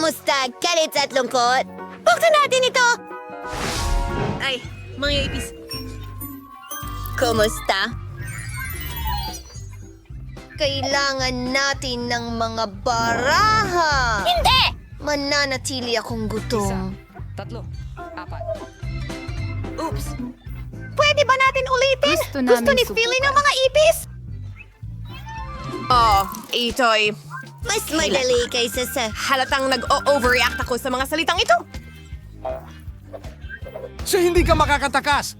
Kamusta, galit at lungkot? Buksan natin ito! Ay, mga ipis. Kumusta? Kailangan natin ng mga baraha! Hindi! Mananatili akong gutom. 3, 4. Oops. Pwede ba natin ulitin? Gusto ni Philly ng mga ipis? Oh, ito'y Mas madali kaysa sa... halatang nag-overreact ako sa mga salitang ito. So hindi ka makakatakas.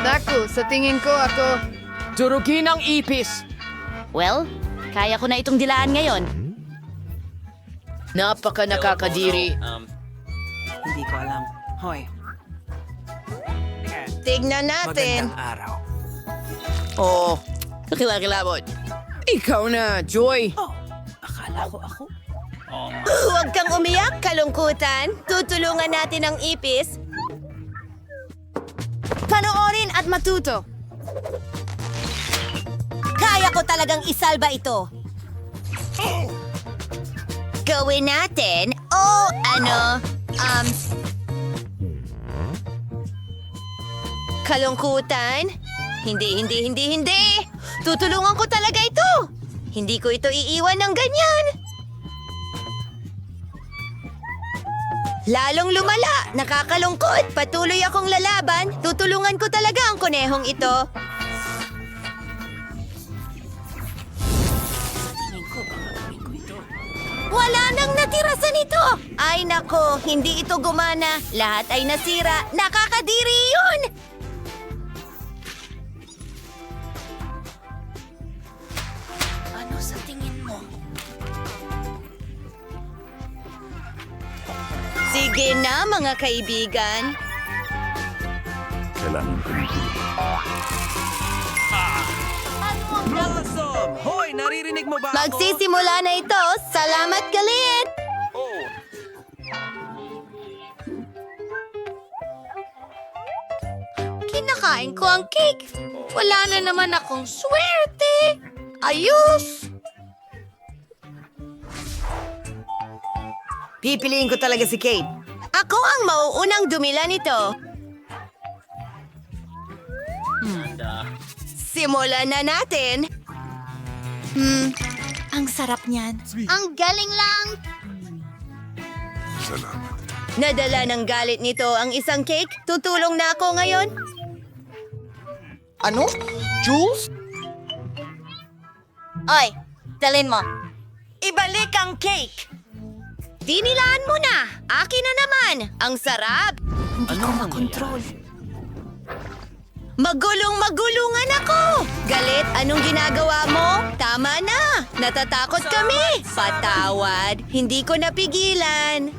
Naku, sa tingin ko ako... Durugin ang ipis. Well, kaya ko na itong dilaan ngayon. Napaka nakakadiri. Hindi ko alam. Hoy. Tignan natin. araw. Oh, nakilakilabot. Ikaw na, Joy. Huwag kang umiyak, kalungkutan. Tutulungan natin ang ipis. Panoorin at matuto. Kaya ko talagang isalba ito. Gawin natin. Kalungkutan? Hindi. Tutulungan ko talaga ito. Hindi ko ito iiwan ng ganyan. Lalong lumala, nakakalungkot. Patuloy akong lalaban. Tutulungan ko talaga ang kunehong ito. Wala nang natira sa nito! Ay nako, hindi ito gumana. Lahat ay nasira. Nakakadiri yun! Ano sa tingin mo? Sige na, mga kaibigan. Kailangan ko ng Awesome! Hoy, naririnig mo ba ako? Magsisimula na ito. Salamat, galit! Kinakain ko ang cake. Wala na naman akong swerte. Ayos! Pipiliin ko talaga si Kate. Ako ang mauunang dumila nito. Simulan na natin. Ang sarap niyan. Ang galing lang. salamat. Nadala ng galit nito ang isang cake. Tutulong na ako ngayon. Ano? Jules? Oy, dalin mo. Ibalik ang cake. Dinilaan mo na. Akin na naman. Ang sarap. Hindi ko makontrol. Magulungan ako! Galit, anong ginagawa mo? Tama na! Natatakot kami! Patawad, hindi ko napigilan.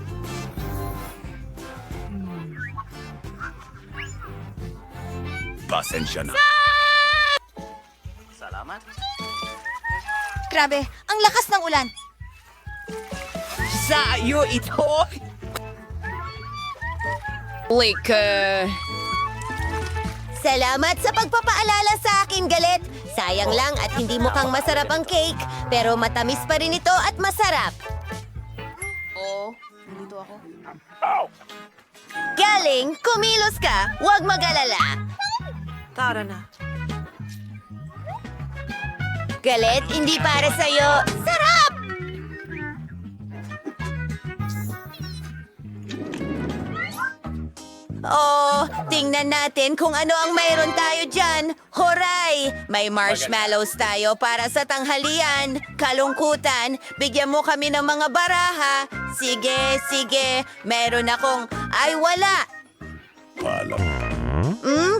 Pasensya na. Grabe, ang lakas ng ulan. Sa'yo ito! Salamat sa pagpapaalala sa akin, Galit. Sayang lang at hindi mukhang masarap ang cake, pero matamis pa rin ito at masarap. Nandito ako. Galing, kumilos ka. Huwag mag-alala. Tara na. Galit, hindi para sa'yo. Sarap! Oh, tingnan natin kung ano ang mayroon tayo dyan. Horay! May marshmallows tayo para sa tanghalian. Kalungkutan, bigyan mo kami ng mga baraha. Sige. Meron akong... Ay, wala!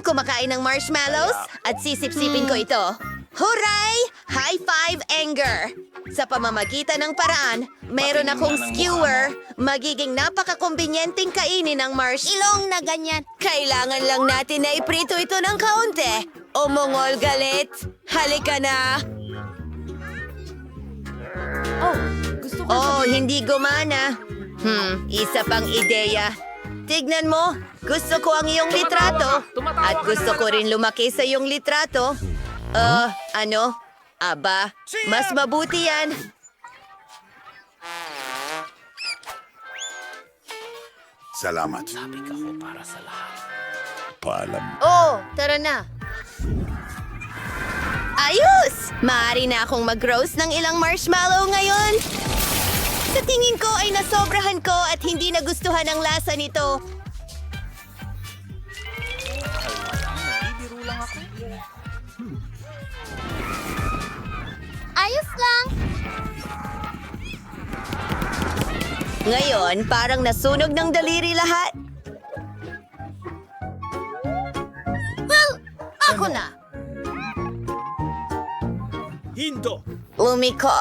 Kumakain ng marshmallows at sisip-sipin ko ito. Huray! High five, anger! Sa pamamagitan ng paraan, meron akong skewer. Magiging napaka-kumbinyenteng kainin ng ilong na ganyan. Kailangan lang natin na iprito ito ng kaunti. Umungol, Galit. Halika na. Oh, hindi gumana. Isa pang ideya. Tignan mo, gusto ko ang iyong litrato. At gusto ko rin lumaki sa iyong litrato. Ano? Aba, mas mabuti yan. Salamat. Paalam. Oh, tara na. Ayos! Maaari na akong mag-roast ng ilang marshmallow ngayon. Sa tingin ko ay nasobrahan ko at hindi nagustuhan ang lasa nito. Ayos lang. Ngayon, parang nasunog ng daliri lahat. Well, ako na. Umiko.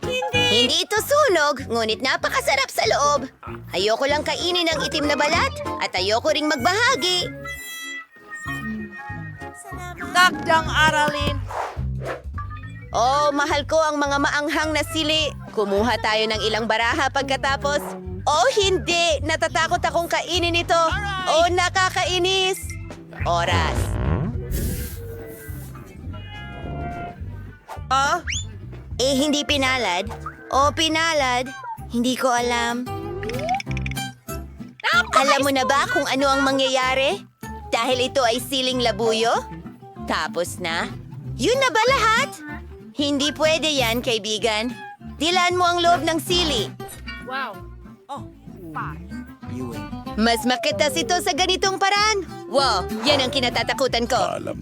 Hindi ito sunog, ngunit napakasarap sa loob. Ayoko lang kainin ang itim na balat at ayoko ring magbahagi. Takdang aralin. Oh, mahal ko ang mga maanghang na sili. Kumuha tayo ng ilang baraha pagkatapos. Oh, hindi! Natatakot akong kainin ito. Oh, nakakainis. Oras. Oh? Hindi pinalad. Oh, pinalad. Hindi ko alam. Alam mo na ba kung ano ang mangyayari? Dahil ito ay siling labuyo? Tapos na? Yun na ba lahat? Hindi pwede yan, kaibigan. Dilaan mo ang loob ng sili. Mas makitas ito sa ganitong paraan. Wow, yan ang kinatatakutan ko. Paalam.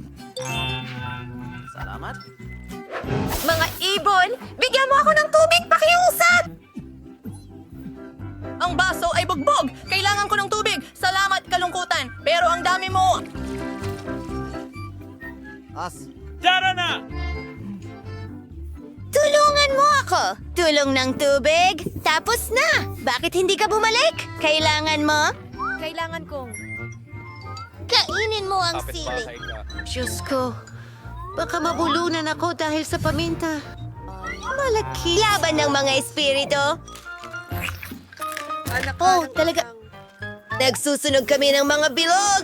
Mga ibon, bigyan mo ako ng tubig, pakiusap! Ang baso ay bugbog! Kailangan ko ng tubig! Salamat, kalungkutan! Pero ang dami mo... Tulungan mo ako! Tulong ng tubig, tapos na! Bakit hindi ka bumalik? Kailangan mo? Kailangan kong... Kainin mo ang sili. Diyos ko, baka mabulunan ako dahil sa paminta. Malaki. Laban ng mga espiritu. Oh, talaga. Nagsusunog kami ng mga bilog.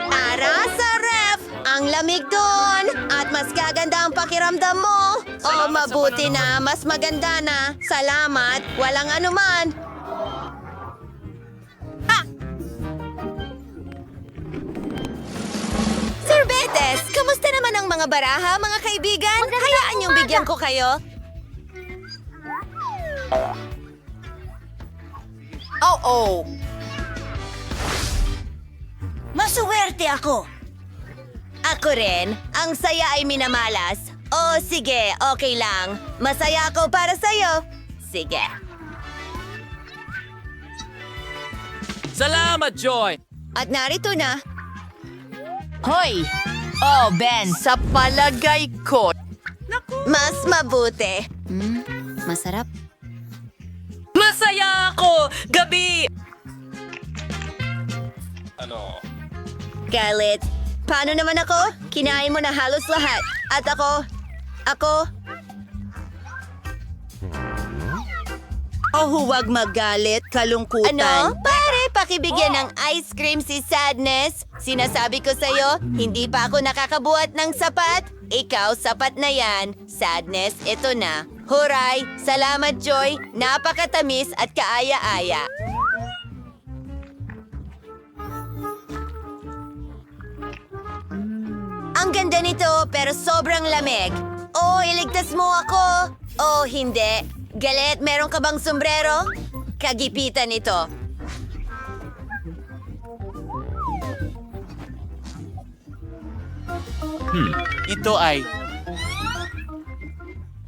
Para sa ref! Ang lamig doon! At mas gaganda ang pakiramdam mo! Oh, mabuti na! Mas maganda na! Salamat! Walang anuman! Sir Betes, kamusta naman ang mga baraha, mga kaibigan? Hayaan niyong bigyan ko kayo. Oh. Masuwerte ako. Ako rin. Ang saya ay minamalas. Oh, sige. Okay lang. Masaya ako para sa'yo. Sige. Salamat, Joy! At narito na. Hoy! Oh, Ben! Sa palagay ko... Mas mabuti. Masarap. Masaya ako! Gabi! Galit. Paano naman ako? Kinain mo na halos lahat. At ako... Oh, huwag magalit, kalungkutan. Ano? Pare, pakibigyan ng ice cream si Sadness. Sinasabi ko sa'yo, hindi pa ako nakakabuhat ng sapat. Ikaw, sapat na yan. Sadness, ito na. Huray! Salamat, Joy. Napakatamis at kaaya-aya. Ang ganda nito, pero sobrang lamig. Oh, iligtas mo ako. Oh, hindi. Galit, meron ka bang sombrero? Kagipitan ito. Ito ay...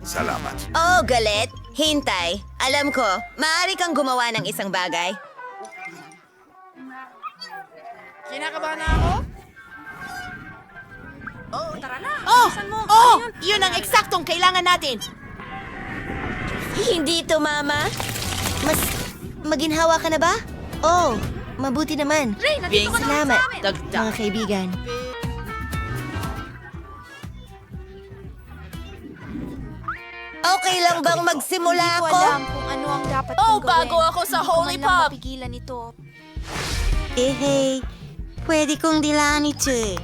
Salamat. Oh, galit. Hintay. Alam ko, maaari kang gumawa ng isang bagay. Kinakabahan na ako? Yun ang eksaktong kailangan natin. Hindi ito, Mama. Mas maginhawa ka na ba? Oh, mabuti naman. Salamat, mga kaibigan. Okay lang bang magsimula Hindi ko ako? alam kung ano ang dapat kong gawin. bago ako sa Hindi ko Holy man lang Pop. mapigilan ito. Hey, pwede kong dilaan ito eh.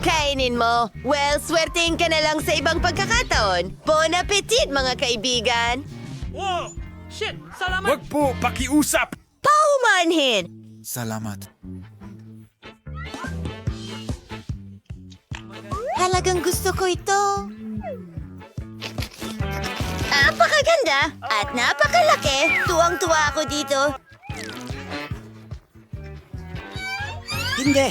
Kainin mo. Well, swertein ka na lang sa ibang pagkakataon. Bon appetit, mga kaibigan. Shit! Salamat! Wag po, pakiusap! Paumanhin! Salamat. Talagang gusto ko ito. Napakaganda at napakalaki. Tuwang-tuwa ako dito. Hindi.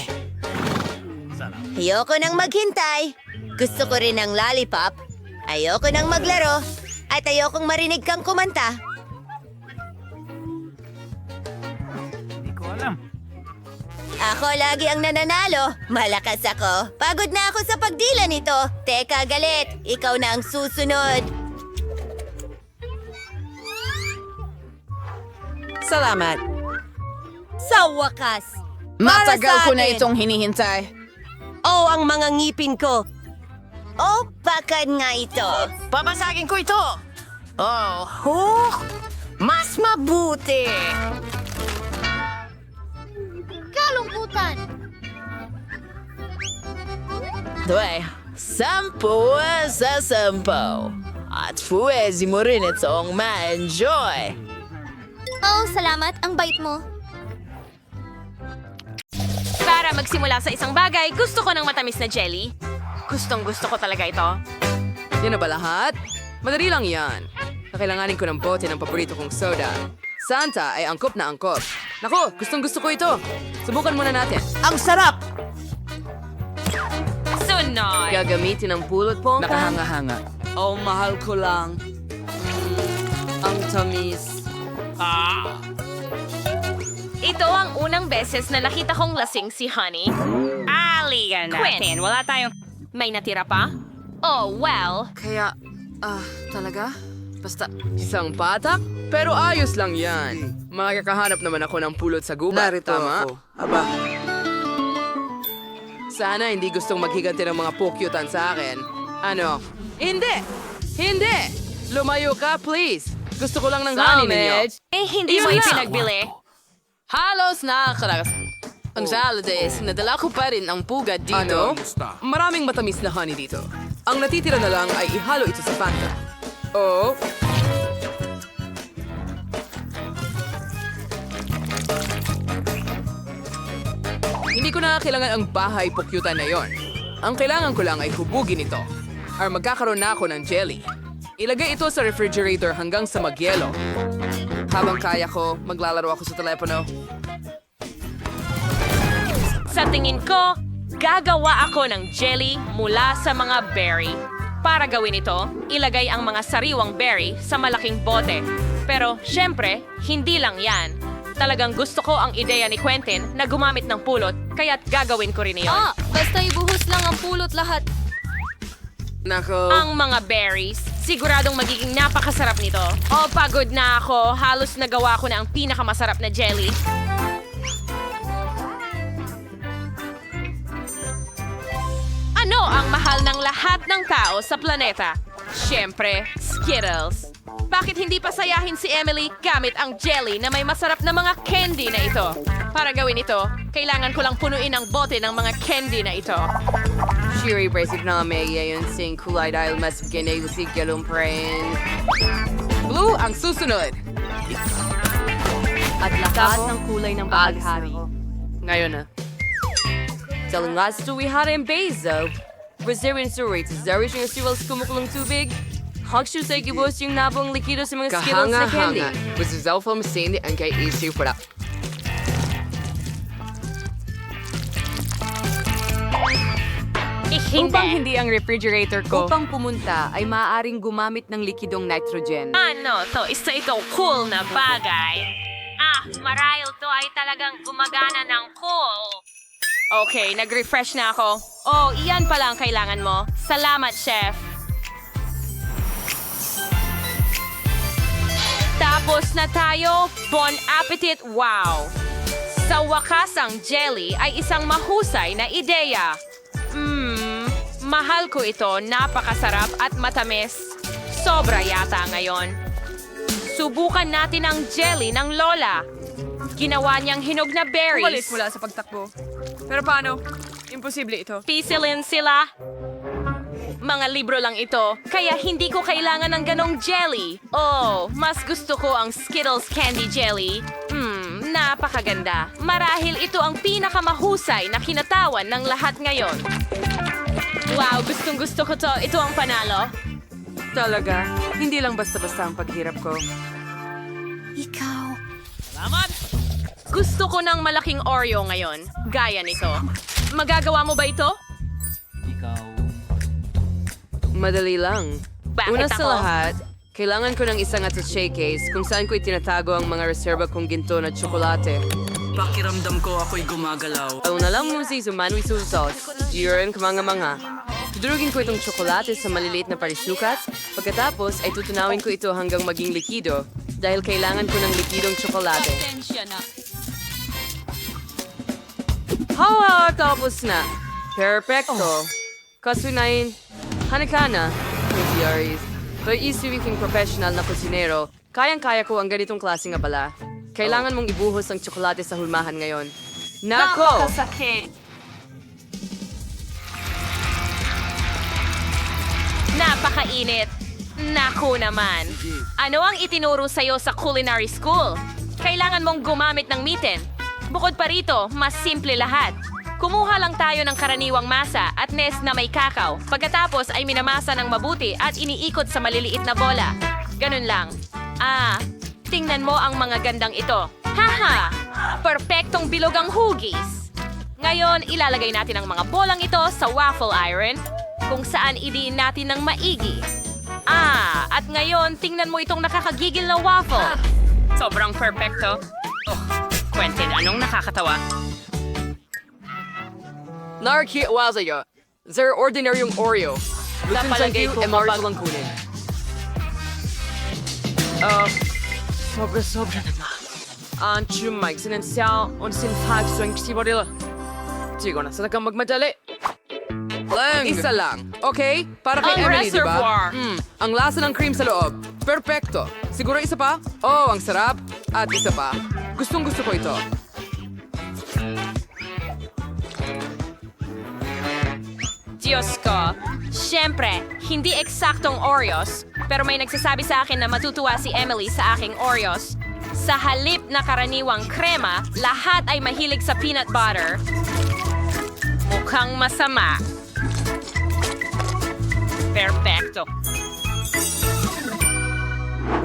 Ayoko nang maghintay. Gusto ko rin ng lollipop. Ayoko nang maglaro. At ayokong marinig kang kumanta. Hindi ko alam. Ako lagi ang nananalo. Malakas ako. Pagod na ako sa pagdila nito. Teka, galit. Ikaw na ang susunod. Salamat. Sa wakas. Matagal ko na atin. itong hinihintay. Oh, ang mga ngipin ko. Oh, bakad nga ito. Babasagin ko ito. Oh, mas mabuti. Kalungkutan. Dwe, 10 sa 10. At pwede mo rin itong ma-enjoy. Oh, salamat. Ang bait mo. Para magsimula sa isang bagay, gusto ko ng matamis na jelly. Gustong gusto ko talaga ito. Yan na ba lahat? Madali lang yan. Kakailanganin ko ng bote ng paborito kong soda. Santa ay angkop na angkop. Nako, gustong gusto ko ito. Subukan muna natin. Ang sarap! Sunod! Gagamitin ang pulot po. Nakahanga-hanga. Oh, mahal ko lang. Ang tamis. Ito ang unang beses na nakita kong lasing si Honey. Aligan natin. Wala tayong... May natira pa? Oh, well. Kaya, talaga? Basta, isang patak? Pero ayos lang yan. Makakahanap naman ako ng pulot sa gubat. Narito tama? ako. Aba. Sana hindi gustong maghiganti ng mga pukyutan sa akin. Ano? Hindi! Hindi! Lumayo ka, please! Gusto ko lang ng honey ninyo. Eh, hindi mo Yun lang. ipinagbili. Halos nakakaragas. Ang holidays, nadala ko pa rin ang pugad dito. Ano? Maraming matamis na honey dito. Ang natitira na lang ay ihalo ito sa Fanta. Oh. Hindi ko na kailangan ang bahay pukyutan na yon. Ang kailangan ko lang ay hubugin ito. Or magkakaroon na ako ng jelly. Ilagay ito sa refrigerator hanggang sa magyelo. Habang kaya ko, maglalaro ako sa telepono. Sa tingin ko, gagawa ako ng jelly mula sa mga berry. Para gawin ito, ilagay ang mga sariwang berry sa malaking bote. Pero, syempre, hindi lang yan. Talagang gusto ko ang ideya ni Quentin na gumamit ng pulot, kaya't gagawin ko rin iyon. Basta ibuhos lang ang pulot lahat. Nako. Ang mga berries, siguradong magiging napakasarap nito. Oh, pagod na ako. Halos nagawa ko na ang pinakamasarap na jelly. Ano ang mahal ng lahat ng tao sa planeta? Siyempre, Skittles. Bakit hindi pasayahin si Emily gamit ang jelly na may masarap na mga candy na ito? Para gawin ito, kailangan ko lang punuin ang bote ng mga candy na ito. Shiri basic na may yayon sing kulay dahil mas ginay si galumprin. Blue ang susunod. At lahat ng kulay ng bahaghari. Ngayon na. Telling last to we had in Bezo. Brazilian surrey, zarish yung cereals kumukulong tubig. Hakshu sa ikibos yung nabong likido sa mga Skittles na candy. Was the Zelfam saying ang kay issue for that? Upang hindi ang refrigerator ko upang pumunta ay maaaring gumamit ng likidong nitrogen. Ano to? Isa itong cool na bagay. Marahil to ay talagang gumagana ng cool. Okay, nag-refresh na ako. Oh, iyan pala ang kailangan mo. Salamat, chef. Tapos na tayo. Bon appetit, wow! Sa wakas ang jelly ay isang mahusay na ideya. Mahal ko ito, napakasarap at matamis. Sobra yata ngayon. Subukan natin ang jelly ng Lola. Ginawa niyang hinog na berries. Umalis mula sa pagtakbo. Pero paano? Imposible ito. Pisilin sila. Mga libro lang ito, kaya hindi ko kailangan ng ganong jelly. Oh, mas gusto ko ang Skittles Candy Jelly. Napakaganda. Marahil ito ang pinakamahusay na kinatawan ng lahat ngayon. Wow, gustong gusto ko to. Ito ang panalo. Talaga, hindi lang basta-basta ang paghirap ko. Gusto ko ng malaking Oreo ngayon. Gaya nito. Magagawa mo ba ito? Madali lang. Bakit Una ako? sa lahat, kailangan ko ng isang attaché case kung saan ko itinatago ang mga reserba kong ginto na tsokolate. Pakiramdam ko ako'y gumagalaw. Ang nalang musi sa manwi sauce, yun kamanga-manga. Tudurugin ko itong tsokolate sa maliliit na parisukat, pagkatapos ay tutunawin ko ito hanggang maging likido dahil kailangan ko ng likidong tsokolate. Hawa, tapos na. Perfecto. Kasunayin, hanakana, Aries. By isuwiking professional na kusinero, kayang-kaya ko ang ganitong klaseng abala. Kailangan mong ibuhos ang tsokolate sa hulmahan ngayon. Nako! Napakainit. Naku naman. Ano ang itinuro sa'yo sa culinary school? Kailangan mong gumamit ng mitten. Bukod pa rito, mas simple lahat. Kumuha lang tayo ng karaniwang masa at nest na may kakao. Pagkatapos ay minamasa ng mabuti at iniikot sa maliliit na bola. Ganun lang. Tingnan mo ang mga gandang ito. Haha! Perpektong bilog ang hugis. Ngayon, ilalagay natin ang mga bolang ito sa waffle iron kung saan idiin natin ng maigi. At ngayon, tingnan mo itong nakakagigil na waffle. Sobrang perfecto. Quentin, anong nakakatawa? Narki wazayo. Zer ordinaryong Oreo. Lutin sa Napalagay ko e Mars lang kunin. Sobra naman. Ang chumay, sinensyaw, on sinfag, swing sibarila. Sigo na, sana kang magmadali. Lang! Isa lang, okay? Para kay Ang Emily, di ba? reservoir. Ang lasa ng cream sa loob. Perfecto. Siguro isa pa? Oh, ang sarap. At isa pa. Gustong-gusto ko ito. Diyos ko. Siyempre, hindi eksaktong Oreos, pero may nagsasabi sa akin na matutuwa si Emily sa aking Oreos. Sa halip na karaniwang krema, lahat ay mahilig sa peanut butter. Mukhang masama. Perfecto.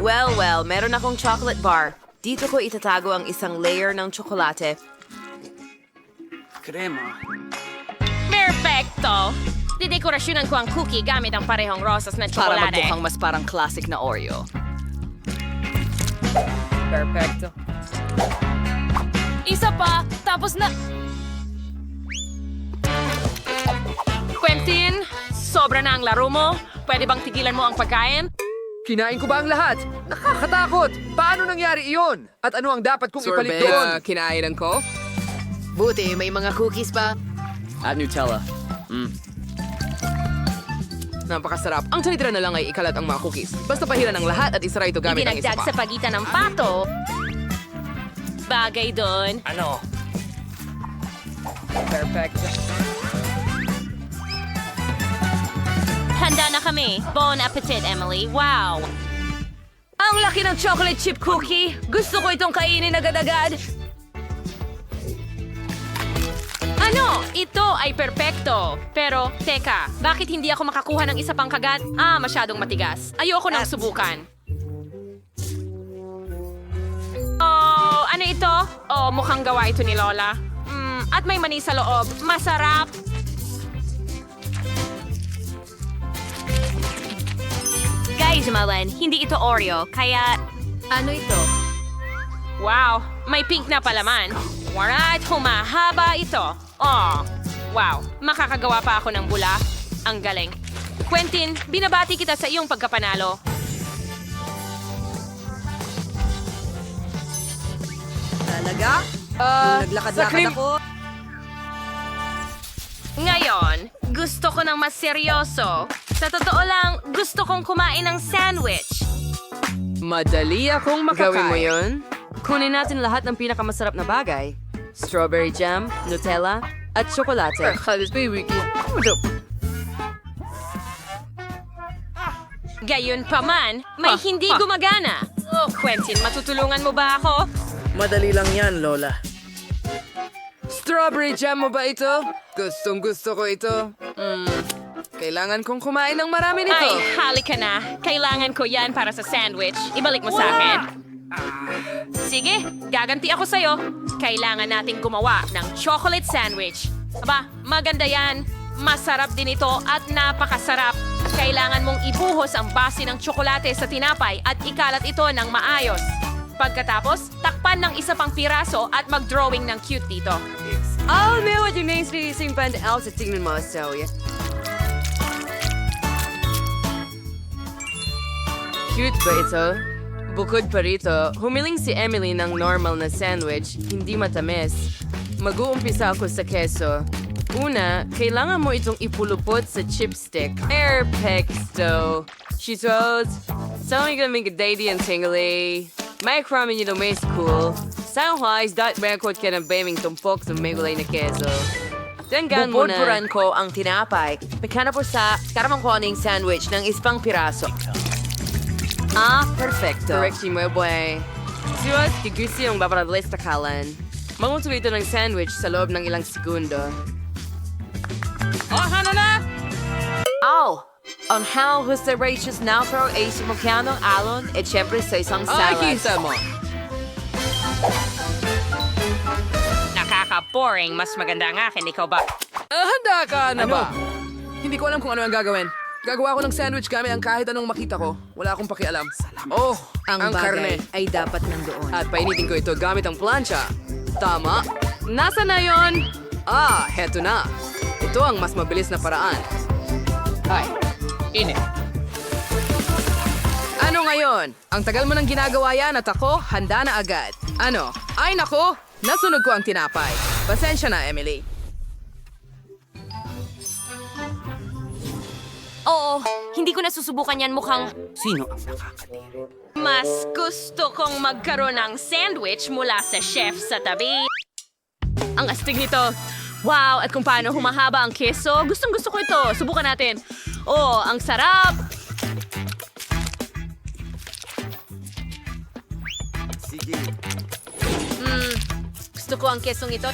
Well, meron akong chocolate bar. Dito ko itatago ang isang layer ng tsokolate. Krema. Perfecto! Didekorasyonan ko ang cookie gamit ang parehong rosas na tsokolate. mas parang classic na Oreo. Perfecto. Isa pa, tapos na... Quentin, sobra na ang laro mo. Pwede bang tigilan mo ang pagkain? Kinain ko ba ang lahat? Nakakatakot! Paano nangyari iyon? At ano ang dapat kong ipalit doon? Kinainan ko? Buti, may mga cookies pa. At Nutella. Napakasarap. Ang tinitira na lang ay ikalat ang mga cookies. Basta pahiran ang lahat at isara ito gamit ang isa Idinagdag pa. sa pagitan ng pato. Bagay doon. Ano? Perfecto. Handa na kami. Bon appetit, Emily. Wow! Ang laki ng chocolate chip cookie. Gusto ko itong kainin agad-agad. Ano? Ito ay perpekto. Pero, teka, bakit hindi ako makakuha ng isa pang kagat? Masyadong matigas. Ayoko nang subukan. Oh, ano ito? Oh, mukhang gawa ito ni Lola. At may mani sa loob. Masarap! Guys, Malan, hindi ito Oreo, kaya... Ano ito? Wow, may pink na palaman. Alright, humahaba ito. Oh, wow, makakagawa pa ako ng bula. Ang galing. Quentin, binabati kita sa iyong pagkapanalo. Talaga? Naglakad-lakad ako. Ngayon, gusto ko ng mas seryoso. Sa totoo lang, gusto kong kumain ng sandwich. Madali akong makakain. Gawin mo yun? Kunin natin lahat ng pinakamasarap na bagay. Strawberry jam, Nutella, at tsokolate. Gayon pa man, may hindi gumagana. Quentin, matutulungan mo ba ako? Madali lang yan, Lola. Strawberry jam mo ba ito? Gustong gusto ko ito. Kailangan kong kumain ng marami nito. Ay, halika na. Kailangan ko yan para sa sandwich. Ibalik mo sa akin. Sige, gaganti ako sa'yo. Kailangan nating gumawa ng chocolate sandwich. Aba, maganda yan. Masarap din ito at napakasarap. Kailangan mong ibuhos ang base ng tsokolate sa tinapay at ikalat ito ng maayos. Pagkatapos, takpan ng isa pang piraso at mag-drawing ng cute dito. May what yung naising pan out sa tingnan mo, Zoe. Cute ba ito? Bukod pa rito, humiling si Emily ng normal na sandwich, hindi matamis. Mag-uumpisa ako sa keso. Una, kailangan mo itong ipulupot sa chipstick. Perfecto. Cheetos. Saan ka namin ka-daddy and tingly? May kramin nyo may school. Sanghwais, merkot ka ng baming tumpok sa may gulay na keso. Tanggan mo na. Bubudburan ko ang tinapay. Pagkana po sa karamang koning sandwich ng ispang piraso. Perfecto. Correcti mo, boy. Siwas, kigusi yung babaradalis takalan. Manguto ito ng sandwich sa loob ng ilang segundo. Ang how Jose Rachel Nalpro ay sumukyanong alon at syempre sa isang salad. mo. Nakaka-boring. Mas maganda ang akin. Ikaw ba? Handa ka na ba? Hindi ko alam kung ano ang gagawin. Gagawa ko ng sandwich gamit ang kahit anong makita ko. Wala akong pakialam. Oh, ang karne. ay dapat nandoon. At painitin ko ito gamit ang plancha. Tama. Nasa na yon? Heto na. Ito ang mas mabilis na paraan. Ano ngayon? Ang tagal mo nang ginagawa yan at ako, handa na agad. Ano? Ay nako, nasunog ko ang tinapay. Pasensya na, Emily. Oo, hindi ko nasusubukan yan mukhang... Mas gusto kong magkaroon ng sandwich mula sa chef sa tabi. Ang astig nito. Wow, at kung paano humahaba ang keso, gustong-gusto ko ito. Subukan natin. Oh, ang sarap! Gusto ko ang kesong ito.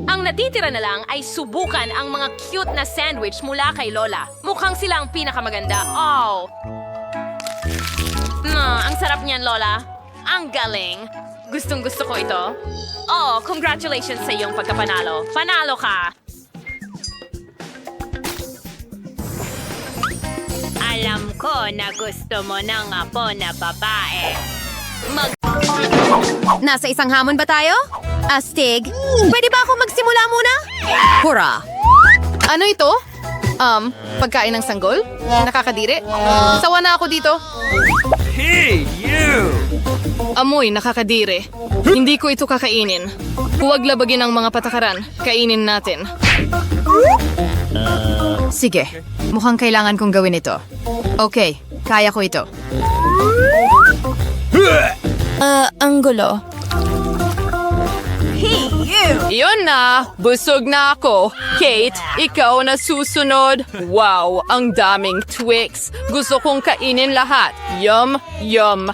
Ang natitira na lang ay subukan ang mga cute na sandwich mula kay Lola. Mukhang sila ang pinakamaganda. Oh! Ang sarap niyan, Lola. Ang galing. Gustong-gusto ko ito. Oh, congratulations sa iyong pagkapanalo. Panalo ka! Alam ko na gusto mo ng apo na babae. Nasa isang hamon ba tayo? Astig, pwede ba ako magsimula muna? Hurra! Ano ito? Pagkain ng sanggol? Nakakadiri? Sawa na ako dito. Hey, you! Amoy, nakakadiri. Hindi ko ito kakainin. Huwag labagin ang mga patakaran. Kainin natin. Sige, mukhang kailangan kong gawin ito. Okay, kaya ko ito. Ang gulo. Iyon na! Busog na ako! Kate, ikaw na susunod! Wow, ang daming Twix! Gusto kong kainin lahat! Yum, yum!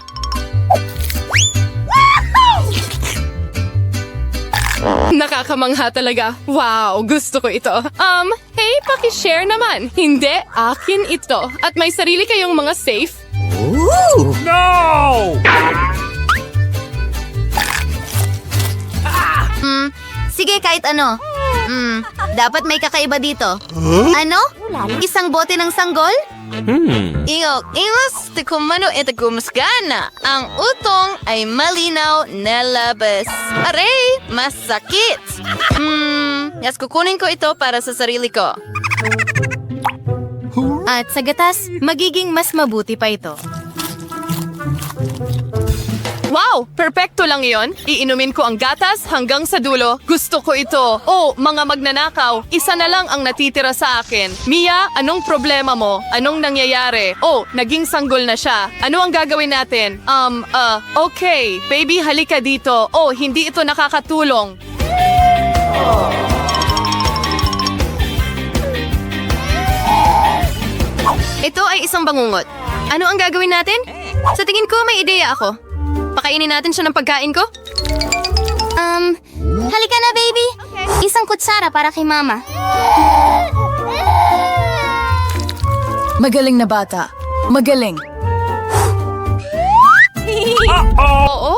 Nakakamangha talaga. Wow, gusto ko ito. Hey, pakishare naman. Hindi, akin ito. At may sarili kayong mga safe. No! Sige, kahit ano. Dapat may kakaiba dito. Ano? Isang bote ng sanggol? Ingos, tikumano ito kumusgana. Ang utong ay malinaw na labas. Aray, masakit. Yes, kukunin ko ito para sa sarili ko. At sa gatas, magiging mas mabuti pa ito. Wow! Perpekto lang iyon. Iinumin ko ang gatas hanggang sa dulo. Gusto ko ito. Oh, mga magnanakaw, isa na lang ang natitira sa akin. Mia, anong problema mo? Anong nangyayari? Oh, naging sanggol na siya. Ano ang gagawin natin? Okay. Baby, halika dito. Oh, hindi ito nakakatulong. Ito ay isang bangungot. Ano ang gagawin natin? Sa tingin ko, may ideya ako. Pakainin natin siya ng pagkain ko? Halika na, baby. Isang kutsara para kay mama. Magaling na bata. Magaling. Oo,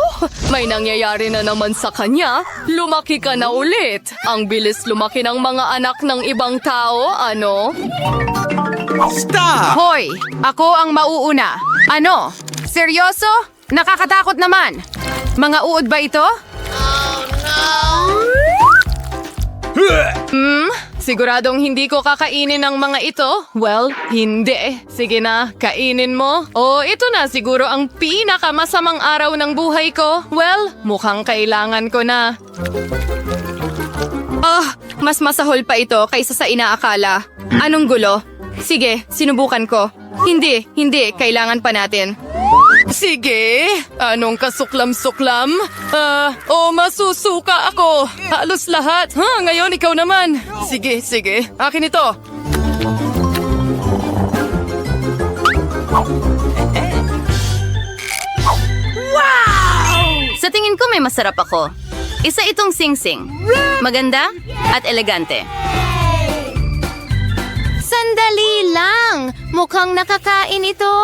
may nangyayari na naman sa kanya. Lumaki ka na ulit. Ang bilis lumaki ng mga anak ng ibang tao, ano? Stop! Hoy, ako ang mauuna. Ano? Seryoso? Nakakatakot naman. Mga uod ba ito? Siguradong hindi ko kakainin ang mga ito? Well, hindi. Sige na, kainin mo. Oh, ito na siguro ang pinakamasamang araw ng buhay ko. Well, mukhang kailangan ko na. Mas masahol pa ito kaysa sa inaakala. Anong gulo? Sige, sinubukan ko. Hindi, kailangan pa natin. Sige, anong kasuklam-suklam? Masusuka ako. Halos lahat. Ngayon ikaw naman. Sige, akin ito. Sa tingin ko may masarap ako. Isa itong sing-sing. Maganda at elegante. Sandali lang! Mukhang nakakain ito.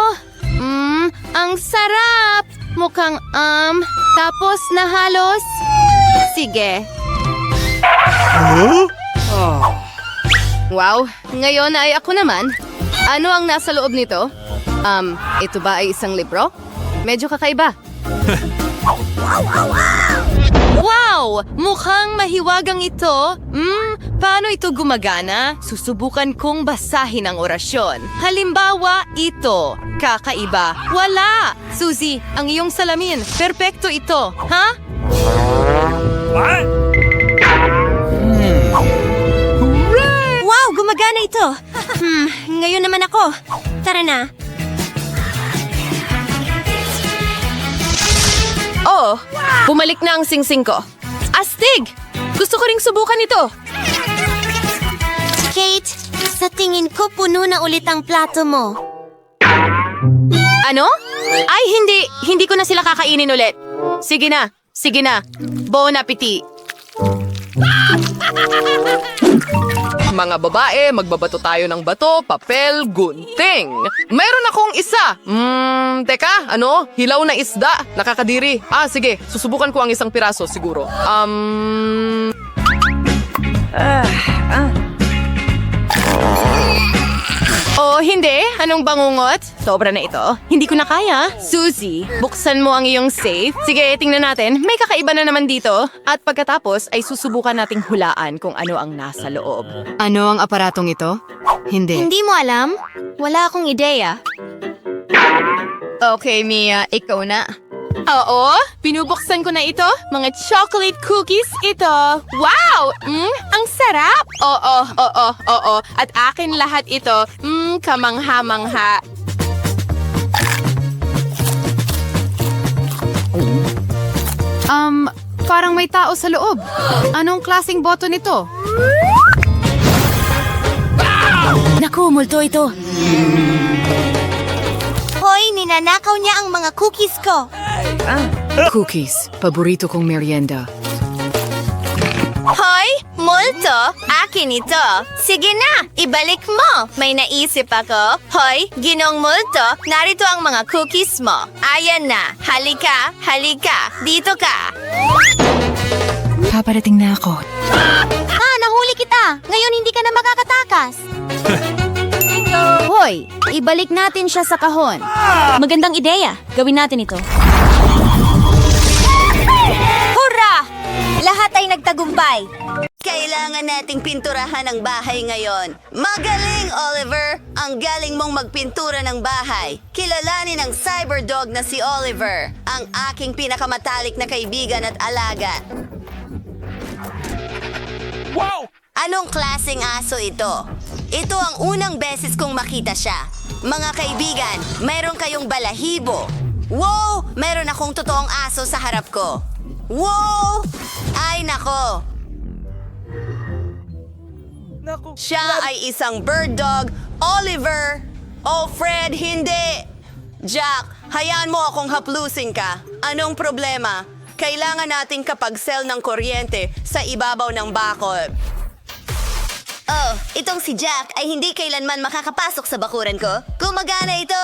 Ang sarap! Mukhang tapos na halos. Sige. Wow, ngayon ay ako naman. Ano ang nasa loob nito? Ito ba ay isang libro? Medyo kakaiba. Wow! Mukhang mahiwagang ito. Paano ito gumagana? Susubukan kong basahin ang orasyon. Halimbawa, ito. Kakaiba. Wala! Suzy, ang iyong salamin. Perpekto ito. Ha? What? Wow, gumagana ito. Ngayon naman ako. Tara na. Oh, bumalik na ang singsing ko. Astig! Gusto ko ring subukan ito. Kate, sa tingin ko puno na ulit ang plato mo. Ano? Ay, hindi ko na sila kakainin ulit. Sige na. Bon appetit. Mga babae, magbabato tayo ng bato, papel, gunting. Meron akong isa. Teka, ano? Hilaw na isda. Nakakadiri. Sige. Susubukan ko ang isang piraso, siguro. Oh, hindi. Anong bangungot? Sobra na ito. Hindi ko na kaya. Suzy, buksan mo ang iyong safe. Sige, tingnan natin. May kakaiba na naman dito. At pagkatapos ay susubukan nating hulaan kung ano ang nasa loob. Ano ang aparatong ito? Hindi. Hindi mo alam? Wala akong ideya. Okay, Mia, ikaw na. Oo, binubuksan ko na ito. Mga chocolate cookies ito. Wow! Ang sarap! Oo. At akin lahat ito. Kamangha-mangha. Parang may tao sa loob. Anong klaseng boto nito? Naku, multo ito. Hoy, ninanakaw niya ang mga cookies ko. Cookies. Paborito kong merienda. Hoy, multo, akin ito. Sige na, ibalik mo. May naisip ako. Hoy, Ginong Multo, narito ang mga cookies mo. Ayan na, halika. Dito ka. Paparating na ako. Nahuli kita. Ngayon hindi ka na makakatakas. Hoy, ibalik natin siya sa kahon. Magandang ideya. Gawin natin ito. Hurra! Lahat ay nagtagumpay. Kailangan nating pinturahan ang bahay ngayon. Magaling, Oliver! Ang galing mong magpintura ng bahay. Kilalanin ng cyberdog na si Oliver, ang aking pinakamatalik na kaibigan at alaga. Wow! Anong klaseng aso ito? Ito ang unang beses kong makita siya. Mga kaibigan, mayroon kayong balahibo. Wow! Meron akong totoong aso sa harap ko. Wow! Ay nako! Siya ay isang bird dog. Oliver! Oh, Fred, hindi! Jack, hayaan mo akong haplusin ka. Anong problema? Kailangan nating kapagsel ng kuryente sa ibabaw ng bakod. Oh, itong si Jack ay hindi kailanman makakapasok sa bakuran ko. Gumagana ito!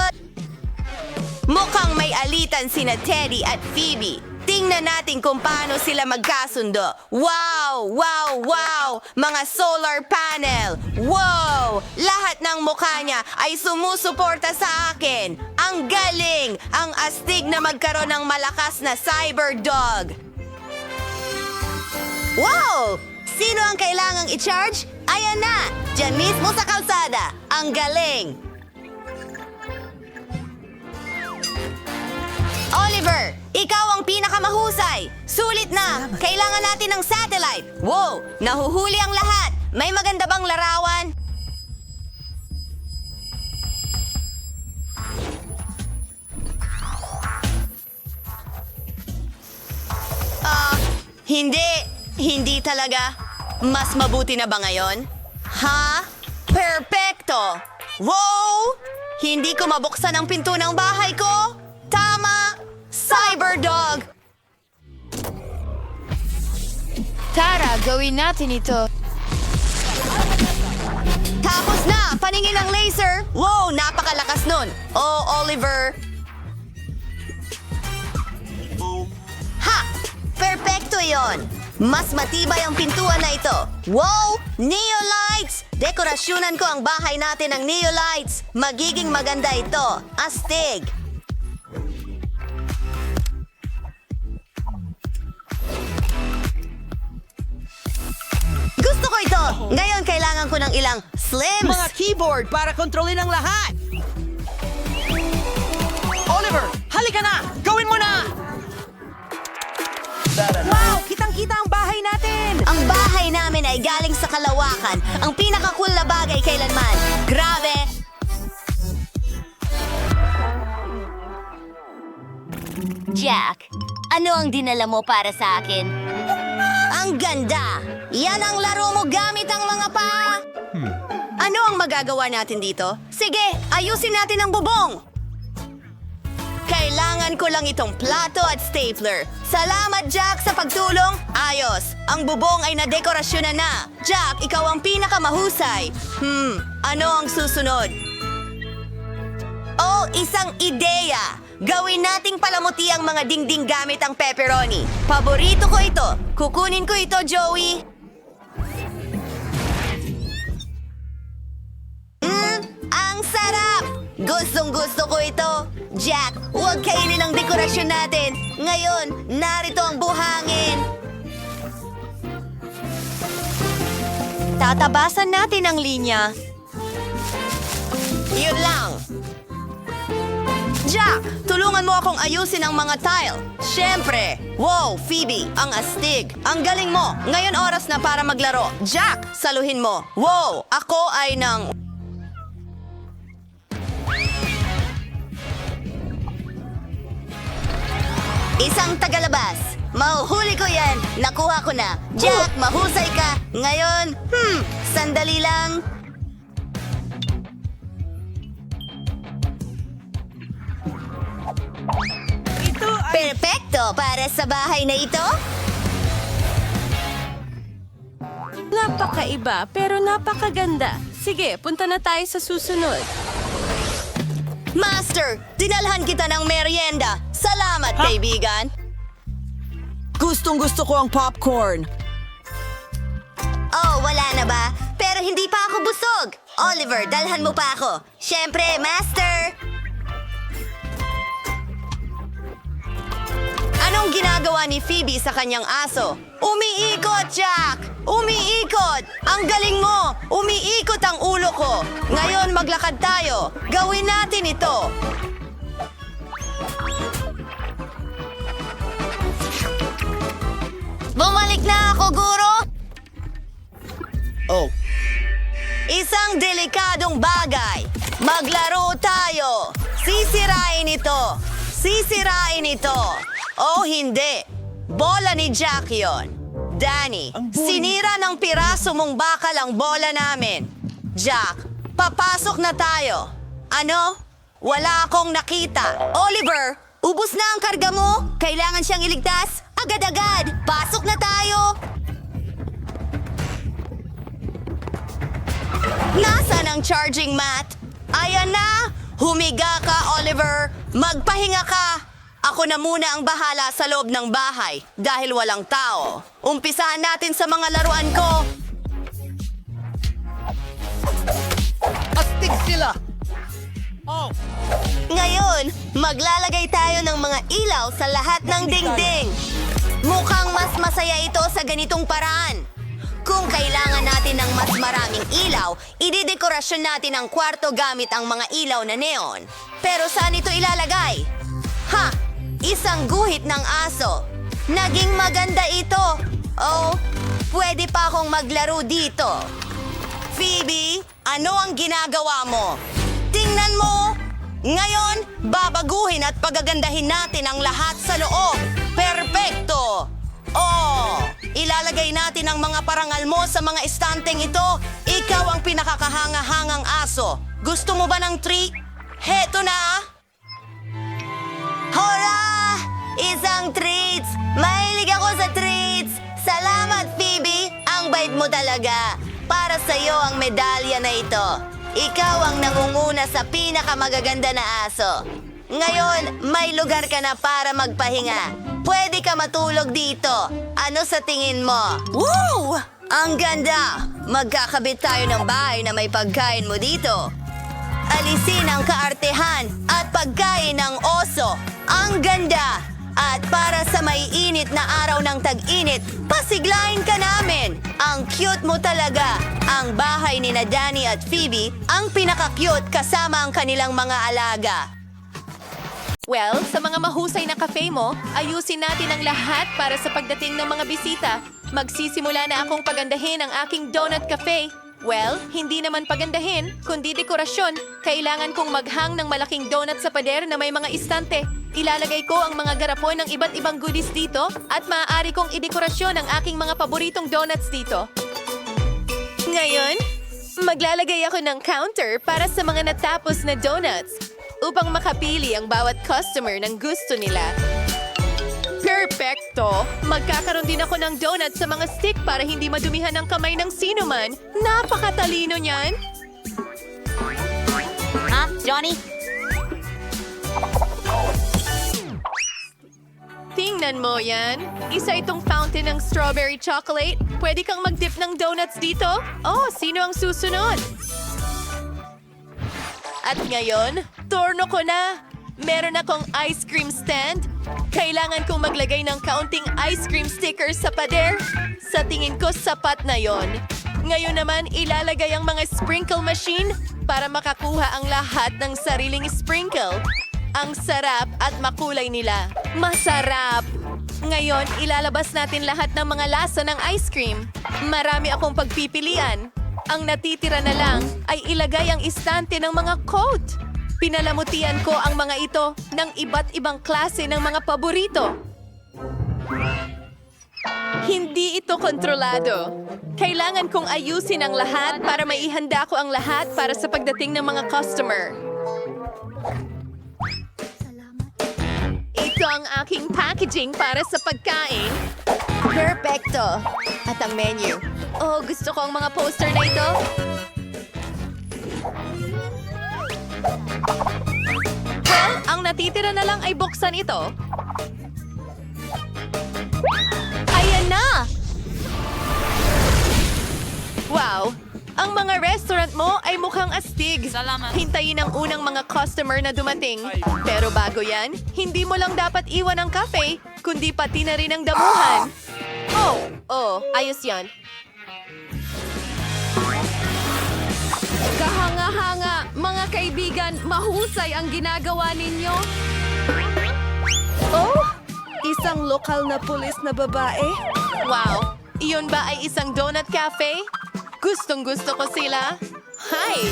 Mukhang may alitan sina Teddy at Phoebe. Tingnan natin kung paano sila magkasundo. Wow! Wow! Wow! Mga solar panel! Wow! Lahat ng mukha niya ay sumusuporta sa akin. Ang galing! Ang astig na magkaroon ng malakas na cyberdog. Wow! Sino ang kailangang i-charge? Ayan na! Diyan mismo sa kalsada. Ang galing! Oliver, ikaw ang pinakamahusay. Sulit na. Kailangan natin ng satellite. Wow, nahuhuli ang lahat. May maganda bang larawan? Hindi. Hindi talaga. Mas mabuti na ba ngayon? Ha? Perpekto! Wow! Hindi ko mabuksan ang pinto ng bahay ko? Tama! Cyberdog! Tara, gawin natin ito. Tapos na! Paningin ang laser! Wow! Napakalakas nun! Oh, Oliver! Ha! Perpekto yon! Mas matibay ang pintuan na ito. Wow! Neolights! Dekorasyonan ko ang bahay natin ng neolights. Magiging maganda ito. Astig! Gusto ko ito! Ngayon kailangan ko ng ilang slims! Mga keyboard para kontrolin ang lahat! Oliver, halika na! Gawin mo na! Wow! Kitang-kita ang bahay natin! Ang bahay namin ay galing sa kalawakan. Ang pinaka-cool na bagay kailanman. Grabe! Jack, ano ang dinala mo para sa akin? Ang ganda! Yan ang laro mo gamit ang mga paa! Ano ang magagawa natin dito? Sige, ayusin natin ang bubong! Kailangan ko lang itong plato at stapler. Salamat, Jack, sa pagtulong. Ayos. Ang bubong ay nadekorasyon na. Jack, ikaw ang pinakamahusay. Ano ang susunod? Oh, isang ideya. Gawin nating palamuti ang mga dingding gamit ang pepperoni. Paborito ko ito. Kukunin ko ito, Joey. Ang sarap! Gustong-gusto ko ito. Jack, huwag kainin ang dekorasyon natin. Ngayon, narito ang buhangin. Tatabasan natin ang linya. Yun lang. Jack, tulungan mo akong ayusin ang mga tile. Siyempre. Wow, Phoebe, ang astig. Ang galing mo. Ngayon oras na para maglaro. Jack, saluhin mo. Wow, ako ay ng... Isang tagalabas. Mahuhuli ko yan. Nakuha ko na. Jack, mahusay ka. Ngayon, sandali lang. Perfecto para sa bahay na ito. Napakaiba pero napakaganda. Sige, punta na tayo sa susunod. Master, dinalhan kita ng merienda. Salamat, kaibigan. Gustong-gusto ko ang popcorn. Oh, wala na ba? Pero hindi pa ako busog. Oliver, dalhan mo pa ako. Siyempre, Master. Anong ginagawa ni Phoebe sa kanyang aso? Umiikot, Jack! Umiikot! Ang galing mo! Umiikot ang ulo ko! Ngayon maglakad tayo! Gawin natin ito! Bumalik na ako, Guro! Oh, Isang delikadong bagay. Maglaro tayo. Sisirain ito. Sisirain ito. O hindi. Bola ni Jack yon. Danny, sinira ng piraso mong bakal ang bola namin. Jack, papasok na tayo. Ano? Wala akong nakita. Oliver, ubos na ang karga mo. Kailangan siyang iligtas. Agad-agad. Pasok na tayo. Nasaan ang charging mat? Ayan na! Humiga ka, Oliver! Magpahinga ka! Ako na muna ang bahala sa loob ng bahay dahil walang tao. Umpisahan natin sa mga laruan ko. Astig sila! Ngayon, maglalagay tayo ng mga ilaw sa lahat ng dingding. Mukhang mas masaya ito sa ganitong paraan. Kung kailangan natin ng mas maraming ilaw, idedekorasyon natin ang kwarto gamit ang mga ilaw na neon. Pero saan ito ilalagay? Ha! Isang guhit ng aso. Naging maganda ito. Oh, pwede pa akong maglaro dito. Phoebe, ano ang ginagawa mo? Tingnan mo! Ngayon, babaguhin at pagagandahin natin ang lahat sa loob. Perpekto! Oh, ilalagay natin ang mga parangal mo sa mga estanteng ito. Ikaw ang pinakakahanga-hangang aso. Gusto mo ba ng treat? Heto na! Hora! Isang treats! Mahilig ako sa treats! Salamat, Phoebe! Ang bait mo talaga. Para sa'yo ang medalya na ito. Ikaw ang nangunguna sa pinakamagaganda na aso. Ngayon, may lugar ka na para magpahinga. Pwede ka matulog dito. Ano sa tingin mo? Woo! Ang ganda! Magkakabit tayo ng bahay na may pagkain mo dito. Alisin ang kaartehan at pagkain ng oso. Ang ganda! At para sa may init na araw ng tag-init, pasiglahin ka namin. Ang cute mo talaga. Ang bahay ni na Danny at Phoebe ang pinaka-cute kasama ang kanilang mga alaga. Well, sa mga mahusay na cafe mo, ayusin natin ang lahat para sa pagdating ng mga bisita. Magsisimula na akong pagandahin ang aking donut cafe. Well, hindi naman pagandahin, kundi dekorasyon. Kailangan kong maghang ng malaking donut sa pader na may mga istante. Ilalagay ko ang mga garapon ng iba't ibang goodies dito at maaari kong idekorasyon ang aking mga paboritong donuts dito. Ngayon, maglalagay ako ng counter para sa mga natapos na donuts upang makapili ang bawat customer ng gusto nila. Perfecto! Magkakaroon din ako ng donut sa mga stick para hindi madumihan ang kamay ng sino man. Napakatalino niyan! Ha, Johnny? Tingnan mo yan. Isa itong fountain ng strawberry chocolate. Pwede kang mag-dip ng donuts dito? Oh, sino ang susunod? At ngayon, turno ko na. Meron akong ice cream stand. Kailangan kong maglagay ng kaunting ice cream stickers sa pader. Sa tingin ko, sapat na yon. Ngayon naman, ilalagay ang mga sprinkle machine para makakuha ang lahat ng sariling sprinkle. Ang sarap at makulay nila. Masarap! Ngayon, ilalabas natin lahat ng mga lasa ng ice cream. Marami akong pagpipilian. Ang natitira na lang ay ilagay ang istante ng mga coat. Pinalamutian ko ang mga ito ng iba't ibang klase ng mga paborito. Hindi ito kontrolado. Kailangan kong ayusin ang lahat para maihanda ko ang lahat para sa pagdating ng mga customer. Ito ang aking packaging para sa pagkain. Perfecto! At ang menu. Oh, gusto ko ang mga poster na ito. Well, ang natitira na lang ay buksan ito. Ayan na! Wow! Ang mga restaurant mo ay mukhang astig. Salamat. Hintayin ang unang mga customer na dumating. Pero bago yan, hindi mo lang dapat iwan ang cafe, kundi pati na rin ang damuhan. Oh, ayos yan. Kahanga-hanga, mga kaibigan, mahusay ang ginagawa ninyo. Oh, isang lokal na pulis na babae. Wow, iyon ba ay isang donut cafe? Gustong-gusto ko sila. Hi!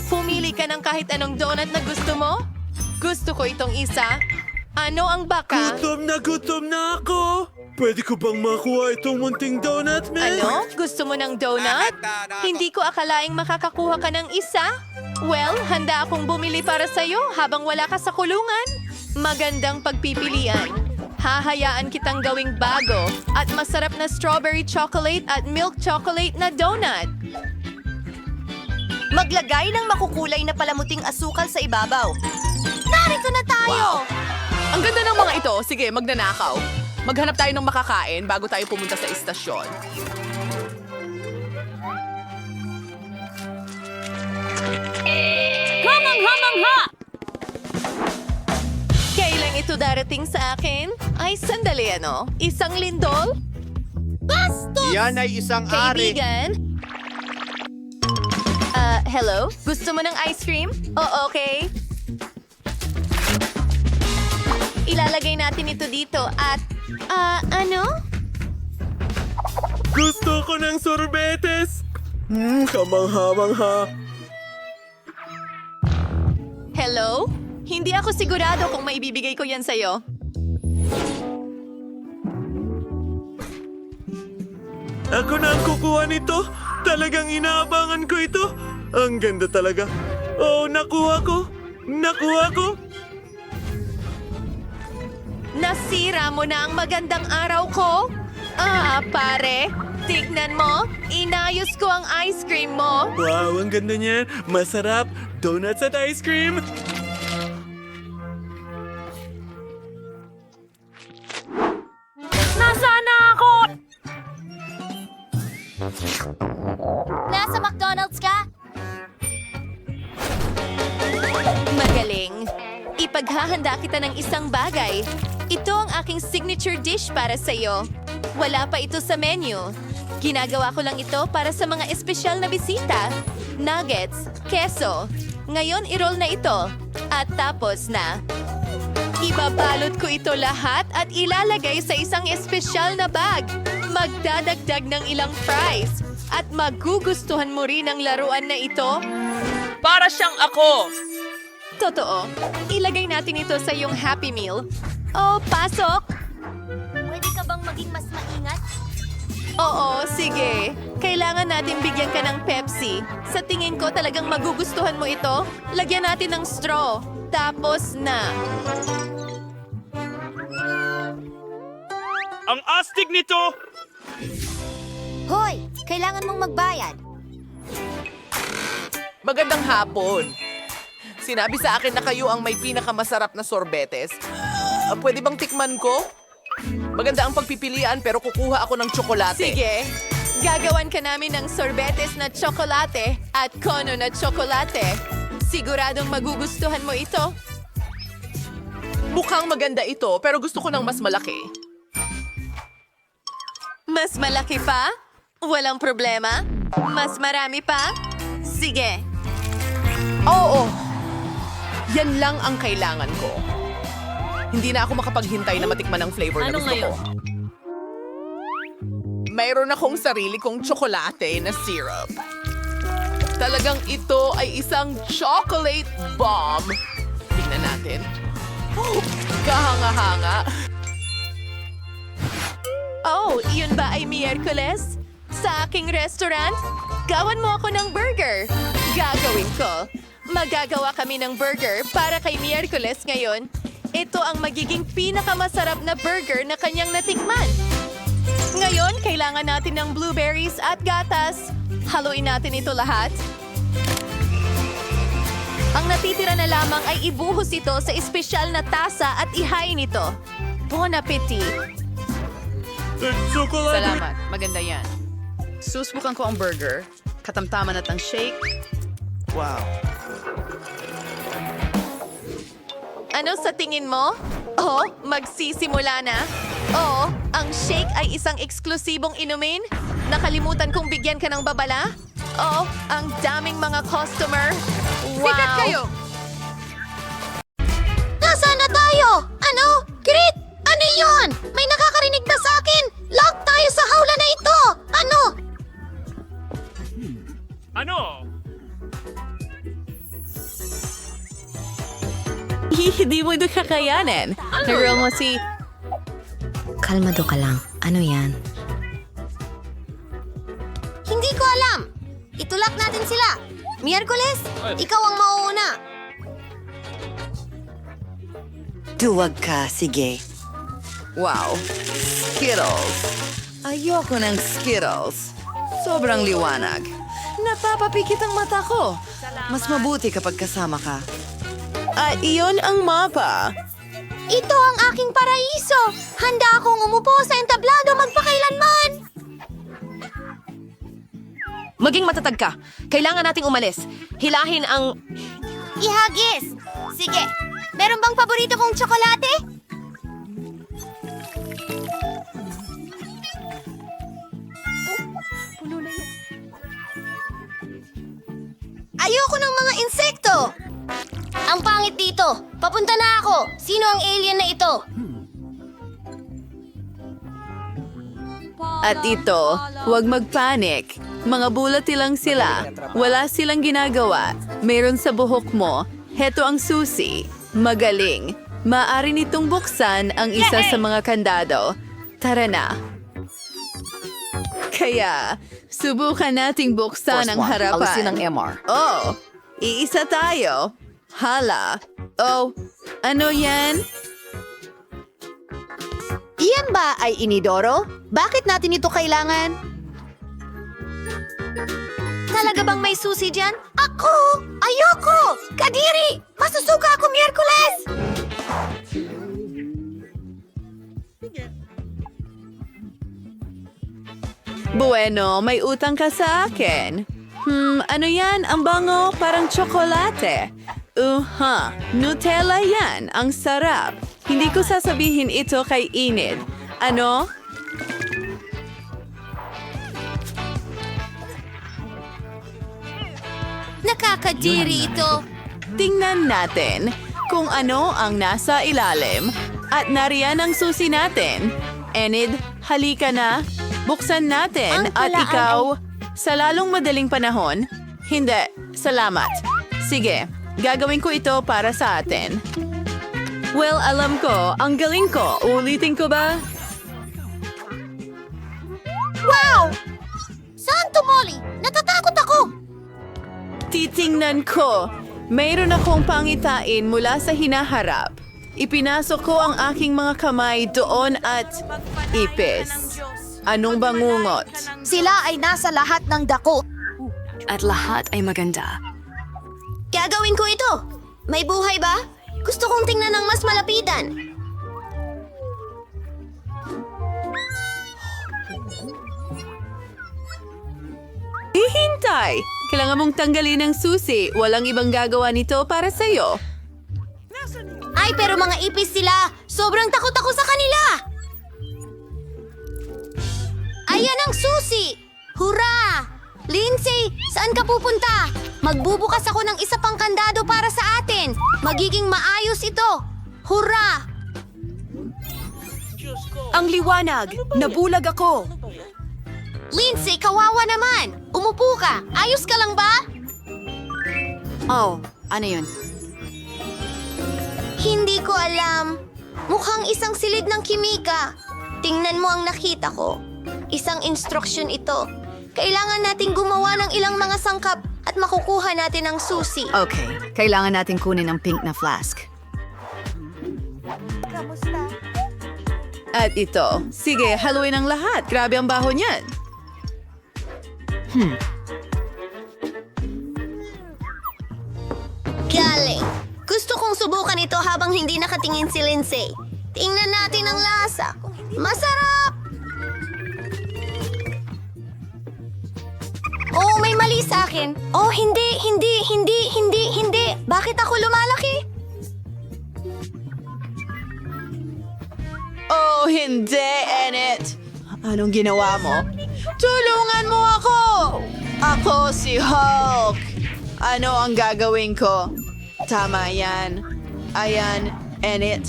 Pumili ka ng kahit anong donut na gusto mo? Gusto ko itong isa. Ano ang baka? Gutom na ako! Pwede ko bang makuha itong munting donut, man? Ano? Gusto mo ng donut? Hindi ko akalaing makakakuha ka ng isa. Well, handa akong bumili para sa'yo habang wala ka sa kulungan. Magandang pagpipilian. Hahayaan kitang gawing bago at masarap na strawberry chocolate at milk chocolate na donut. Maglagay ng makukulay na palamuting asukal sa ibabaw. Narito na tayo! Ang ganda ng mga ito. Sige, magnanakaw. Maghanap tayo ng makakain bago tayo pumunta sa istasyon. Hamang-hamang-ha! Kailan ito darating sa akin? Ay, sandali ano? Isang lindol? Yan ay isang ari. Kaibigan? Hello? Gusto mo ng ice cream? Oh, okay. Ilalagay natin ito dito at... ano? Gusto ko ng sorbetes. Kamangha-mangha. Hello? Hindi ako sigurado kung maibibigay ko yan sa'yo. Ako na ang kukuha nito. Talagang inaabangan ko ito. Ang ganda talaga. Oh, nakuha ko. Nakuha ko. Nasira mo na ang magandang araw ko? Pare, tignan mo. Inayos ko ang ice cream mo. Wow, ang ganda niyan. Masarap. Donuts at ice cream. Nasaan na ako? Nasa McDonald's ka? Magaling. Ipaghahanda kita ng isang bagay. Ito ang aking signature dish para sa iyo. Wala pa ito sa menu. Ginagawa ko lang ito para sa mga espesyal na bisita. Nuggets, keso. Ngayon, i-roll na ito. At tapos na. Ibabalot ko ito lahat at ilalagay sa isang espesyal na bag. Magdadagdag ng ilang fries. At magugustuhan mo rin ang laruan na ito. Para siyang ako! Totoo. Ilagay natin ito sa iyong Happy Meal. Oh, pasok! Pwede ka bang maging mas maingat? Oo, sige. Kailangan natin bigyan ka ng Pepsi. Sa tingin ko talagang magugustuhan mo ito. Lagyan natin ng straw. Tapos na. Ang astig nito! Hoy! Kailangan mong magbayad. Magandang hapon. Sinabi sa akin na kayo ang may pinakamasarap na sorbetes. Pwede bang tikman ko? Maganda ang pagpipilian pero kukuha ako ng tsokolate. Sige. Gagawan ka namin ng sorbetes na tsokolate at kono na tsokolate. Siguradong magugustuhan mo ito. Mukhang maganda ito pero gusto ko ng mas malaki. Mas malaki pa? Walang problema. Mas marami pa? Sige. Oo. Yan lang ang kailangan ko. Hindi na ako makapaghintay na matikman ang flavor na gusto ko. Mayroon akong sarili kong tsokolate na syrup. Talagang ito ay isang chocolate bomb. Tingnan natin. Oh, kahanga-hanga. Oh, iyon ba ay Miyerkules? Sa aking restaurant? Gawan mo ako ng burger. Gagawin ko. Magagawa kami ng burger para kay Miyerkules ngayon. Ito ang magiging pinakamasarap na burger na kanyang natikman. Ngayon, kailangan natin ng blueberries at gatas. Haluin natin ito lahat. Ang natitira na lamang ay ibuhos ito sa espesyal na tasa at ihain ito. Bon appetit! Chocolate! Salamat. Maganda yan. Susubukan ko ang burger, katamtaman at ang shake. Wow. Ano sa tingin mo? Oh, magsisimula na. Oo, ang shake ay isang eksklusibong inumin. Nakalimutan kong bigyan ka ng babala? Oh, ang daming mga customer. Wow! Sikat kayo! Nasaan na tayo? Ano? Grit! Ano yon? May nakakarinig ba sa akin? Lock tayo sa hawla na ito! Ano? Hindi mo ito kakayanin. Nagro mo si... Kalmado ka lang. Ano yan? Hindi ko alam. Itulak natin sila. Miyerkules, ikaw ang mauuna. Duwag ka, sige. Wow, Skittles. Ayoko ng Skittles. Sobrang liwanag. Napapapikit ang mata ko. Mas mabuti kapag kasama ka. At iyon ang mapa. Ito ang aking paraiso. Handa akong umupo sa entablado magpakailanman. Maging matatag ka. Kailangan nating umalis. Hilahin ang... Ihagis. Sige. Meron bang paborito kong tsokolate? Ayoko ng mga insekto. Ang pangit dito. Papunta na ako. Sino ang alien na ito? At ito, huwag magpanik. Mga bulati lang sila. Wala silang ginagawa. Meron sa buhok mo. Heto ang susi. Magaling. Maaari nitong buksan ang isa sa mga kandado. Tara na. Kaya, subukan nating buksan ang harapan. Alisin ang MR. Oh, iisa tayo. Hala. Oh, ano yan? Iyan ba ay inidoro? Bakit natin ito kailangan? Talaga bang may susi dyan? Ako! Ayoko! Kadiri! Masusuka ako Miyerkules! Bueno, may utang ka sa akin. Ano yan? Ang bango, parang tsokolate. Nutella yan. Ang sarap. Hindi ko sasabihin ito kay Enid. Ano? Nakakadiri ito. Tingnan natin kung ano ang nasa ilalim. At nariyan ang susi natin. Enid, halika na. Buksan natin Ang at talaan ikaw, sa lalong madaling panahon. Hindi, salamat. Sige, gagawin ko ito para sa atin. Well, alam ko, ang galing ko. Ulitin ko ba? Wow! Santo Molly! Natatakot ako! Titingnan ko. Mayroon akong pangitain mula sa hinaharap. Ipinasok ko ang aking mga kamay doon at ipis. Anong bangungot? Sila ay nasa lahat ng dako. At lahat ay maganda. Gagawin ko ito. May buhay ba? Gusto kong tingnan ng mas malapitan. Hihintay! Kailangan mong tanggalin ang susi. Walang ibang gagawa nito para sa'yo. Ay, pero mga ipis sila. Sobrang takot ako sa kanila. Ayan ang susi! Hurra! Lindsay, saan ka pupunta? Magbubukas ako ng isa pang kandado para sa atin. Magiging maayos ito. Hurra! Ang liwanag! Nabulag ako! Lindsay, kawawa naman. Umupo ka. Ayos ka lang ba? Oh, ano yun? Hindi ko alam. Mukhang isang silid ng kimika. Tingnan mo ang nakita ko. Isang instruction ito. Kailangan nating gumawa ng ilang mga sangkap at makukuha natin ang susi. Okay, kailangan natin kunin ang pink na flask. At ito. Sige, haluin ang lahat. Grabe ang baho niyan. Galing. Gusto kong subukan ito habang hindi nakatingin si Lindsay. Tingnan natin ang lasa. Masarap! Oh, may mali sa akin. Oh, hindi. Bakit ako lumalaki? Oh, hindi, Enid. Anong ginawa mo? Tulungan mo ako! Ako si Hulk! Ano ang gagawin ko? Tama yan. Ayan, Enid.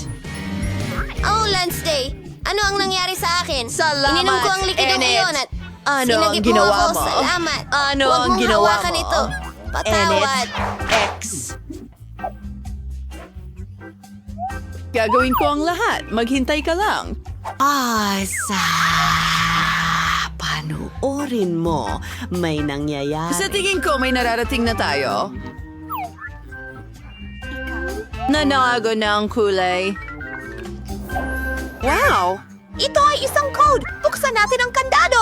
Oh, Lance Day! Ano ang nangyari sa akin? Salamat, Ininom ko ang likidong Enid. iyon at Ano ang sinagip mo ginawa ako. mo? Salamat. Ano Huwag ang mong ginawa hawakan mo? ito. Patawad. X. Gagawin ko ang lahat. Maghintay ka lang. Panoorin mo. May nangyayari. Sa tingin ko, may nararating na tayo. Nanago na ang kulay. Wow! Ito ay isang code. Buksan natin ang kandado.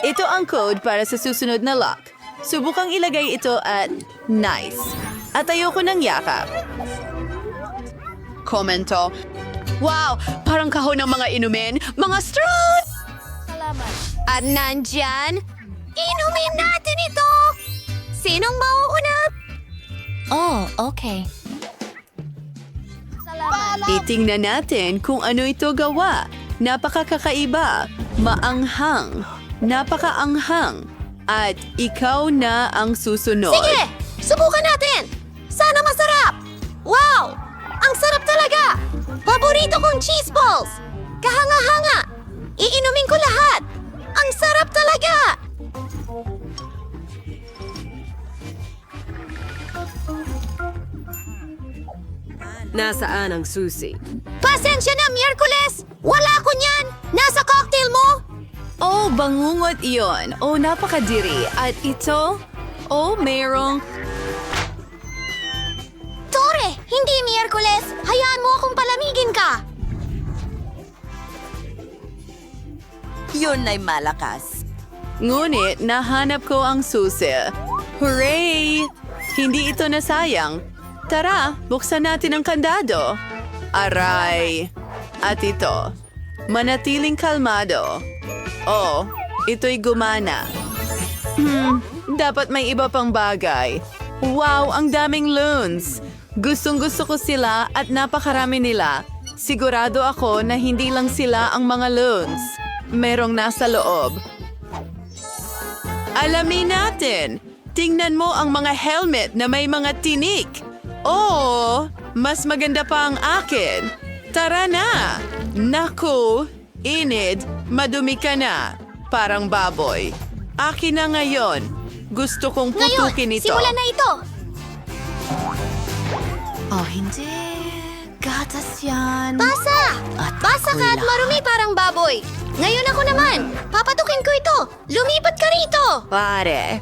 Ito ang code para sa susunod na lock. Subukang ilagay ito at nice. At ayoko ng yakap. Komento. Wow! Parang kahon ng mga inumin. Mga straws! At nandyan, inumin natin ito. Sinong mauuna? Oh, okay. Itingnan natin kung ano ito gawa. Napakakaiba, maanghang, napakaanghang, at ikaw na ang susunod. Sige, subukan natin. Sana masarap. Wow! Ang sarap talaga. Paborito kong cheese balls. Kahanga-hanga. Iinumin ko lahat. Ang sarap talaga. Nasaan ang susi? Pasensya na, Miyerkules. Wala ko niyan. Nasa cocktail mo. Oh, bangungot iyon. Oh, napakadiri. At ito, oh, mayroong... Tore, hindi Miyerkules. Hayaan mo akong palamigin ka. Yun ay malakas. Ngunit nahanap ko ang susi. Hooray! Hindi ito nasayang. Tara, buksan natin ang kandado. Aray! At ito, manatiling kalmado. Oh, ito'y gumana. Dapat may iba pang bagay. Wow, ang daming loons! Gustong-gusto ko sila at napakarami nila. Sigurado ako na hindi lang sila ang mga loons. Merong nasa loob. Alamin natin! Tingnan mo ang mga helmet na may mga tinik. Oh, mas maganda pa ang akin. Tara na! Naku, Enid, madumi ka na. Parang baboy. Akin na ngayon. Gusto kong putukin ito. Simulan na ito. Oh, hindi. Gatas yan. Basa! Basa ka at marumi parang baboy. Ngayon ako naman. Papatukin ko ito. Lumipat ka rito. Pare.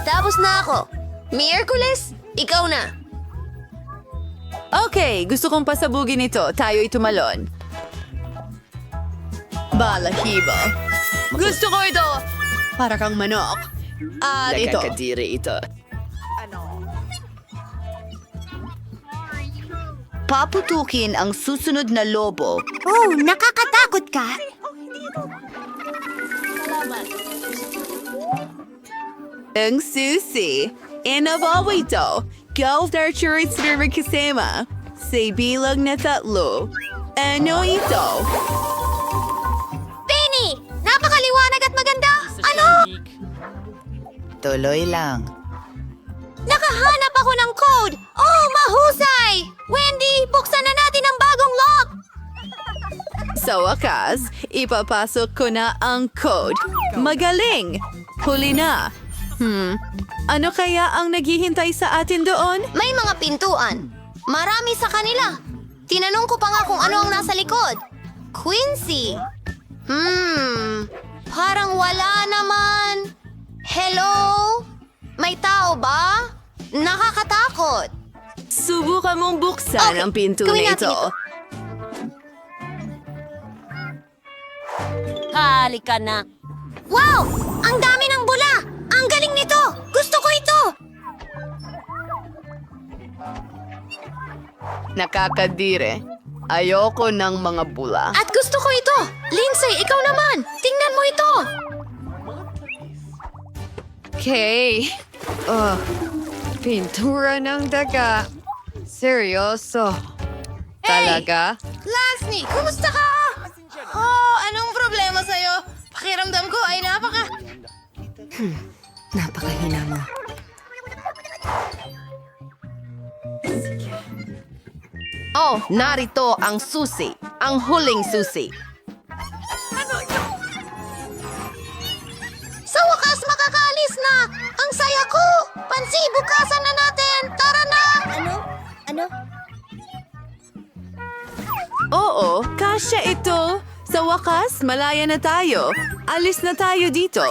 Tapos na ako. Miyerkules, ikaw na. Okay, gusto kong pasabugin ito. Tayo'y tumalon. Balahibo. Gusto ko ito! Para kang manok. At ito. Nakakadiri ito. Paputukin ang susunod na lobo. Oh, nakakatakot ka. Ang susi. Inabawa ito. Golf archery server kasama. Sa bilang na 3. Ano ito? Penny! Napakaliwanag at maganda. Ano? Tuloy lang. Nakahanap ako ng code. Oh, mahusay! Wendy, buksan na natin ang bagong lock. Sa wakas, ipapasok ko na ang code. Magaling! Huli na. Ano kaya ang naghihintay sa atin doon? May mga pintuan. Marami sa kanila. Tinanong ko pa nga kung ano ang nasa likod. Quincy. Parang wala naman. Hello? May tao ba? Nakakatakot. Subukan mong buksan Okay, ang pinto gawin na natin ito. Halika na. Wow! Ang dami ng bula! Ang galing nito! Gusto ko ito! Nakakadire. Ayoko ng mga bula. At gusto ko ito! Lindsay, ikaw naman! Tingnan mo ito! Okay. Pintura ng daga. Seryoso. Talaga? Lasny, kumusta ka? Oh, anong problema sa'yo? Pakiramdam ko ay Napakahina mo. Oh, narito ang susi. Ang huling susi. Sa wakas, makakaalis na! Ang saya ko! Pansi, bukasan na natin! Tara na! Oo, kasya ito. Sa wakas, malaya na tayo. Alis na tayo dito.